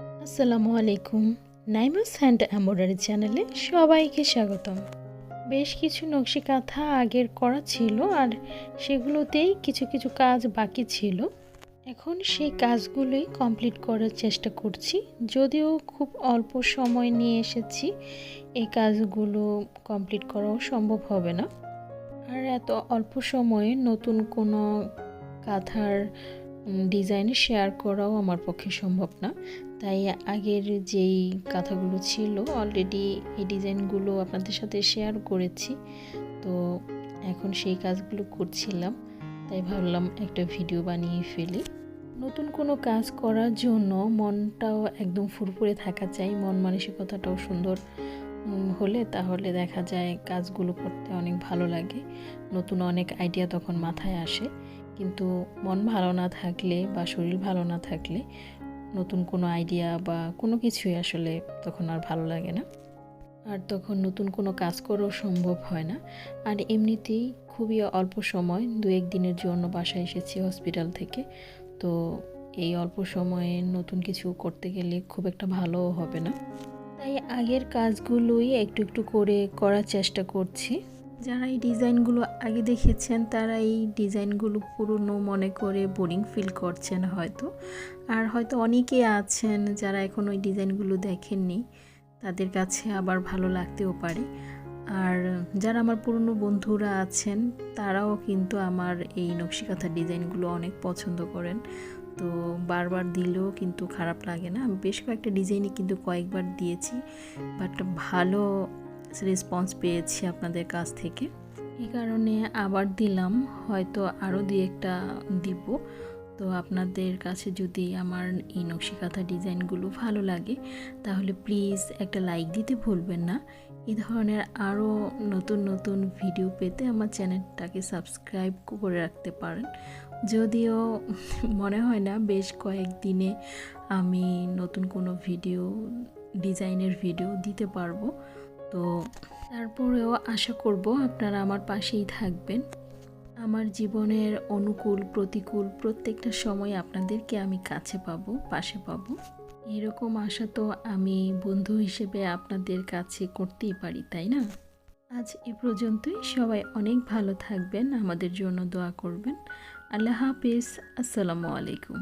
আসসালামু আলাইকুম। নাইমাস hand embroidery চ্যানেলে সবাইকে স্বাগতম। বেশ কিছু নকশি কাঁথা আগের করা ছিল, আর সেগুলোতেই কিছু কিছু কাজ বাকি ছিল। এখন সেই কাজগুলোই কমপ্লিট করার চেষ্টা করছি, যদিও খুব অল্প সময় নিয়ে এসেছি। এই কাজগুলো কমপ্লিট করাও সম্ভব হবে না, আর এত অল্প সময়ে নতুন কোনো কাঁথার ডিজাইন শেয়ার করাও আমার পক্ষে সম্ভব না। তাই আগের যেই কাঁথাগুলো ছিল অলরেডি এই ডিজাইনগুলো আপনাদের সাথে শেয়ার করেছি, তো এখন সেই কাজগুলো করছিলাম। তাই ভাবলাম একটা ভিডিও বানিয়ে ফেলি। নতুন কোনো কাজ করার জন্য মনটাও একদম ফুরফুরে থাকা চাই, মন মানসিকতাটাও সুন্দর হলে তাহলে দেখা যায় কাজগুলো করতে অনেক ভালো লাগে, নতুন অনেক আইডিয়া তখন মাথায় আসে। কিন্তু মন ভালো না থাকলে বা শরীর ভালো না থাকলে নতুন কোনো আইডিয়া বা কোনো কিছুই আসলে তখন আর ভালো লাগে না, আর তখন নতুন কোনো কাজ করাও সম্ভব হয় না। আর এমনিতেই খুবই অল্প সময়, 2-1 দিনের জন্য বাসায় এসেছি হসপিটাল থেকে, তো এই অল্প সময়ে নতুন কিছু করতে গেলে খুব একটা ভালোও হবে না। তাই আগের কাজগুলোই একটু একটু করে করার চেষ্টা করছি। যারা এই ডিজাইনগুলো আগে দেখেছেন তারা এই ডিজাইনগুলো পুরনো মনে করে বোরিং ফিল করছেন হয়তো, আর হয়তো অনেকে আছেন যারা এখন ওই ডিজাইনগুলো দেখেননি, তাদের কাছে আবার ভালো লাগতেও পারে। আর যারা আমার পুরনো বন্ধুরা আছেন তারাও কিন্তু আমার এই নকশিকাঁথার ডিজাইনগুলো অনেক পছন্দ করেন, তো বারবার দিলেও কিন্তু খারাপ লাগে না। আমি বেশ কয়েকটা ডিজাইনই কিন্তু কয়েকবার দিয়েছি, বাট ভালো রেসপন্স পেয়েছি আপনাদের কাছ থেকে, এই কারণে আবার দিলাম। হয়তো আরও 2-1টা দিব। তো আপনাদের কাছে যদি আমার এই নকশিকাঁথা ডিজাইনগুলো ভালো লাগে তাহলে প্লিজ একটা লাইক দিতে ভুলবেন না। এই ধরনের আরও নতুন নতুন ভিডিও পেতে আমার চ্যানেলটাকে সাবস্ক্রাইব করে রাখতে পারেন। যদিও মনে হয় না বেশ কয়েকদিনে আমি নতুন কোনো ভিডিও, ডিজাইনের ভিডিও দিতে পারবো, তো তারপরেও আশা করব আপনারা আমার পাশেই থাকবেন। আমার জীবনের অনুকূল প্রতিকূল প্রত্যেকটা সময় আপনাদেরকে আমি কাছে পাবো, পাশে পাবো, এরকম আশা তো আমি বন্ধু হিসেবে আপনাদের কাছে করতেই পারি, তাই না? আজ এ পর্যন্তই। সবাই অনেক ভালো থাকবেন, আমাদের জন্য দোয়া করবেন। আল্লাহ হাফিজ। আসসালামু আলাইকুম।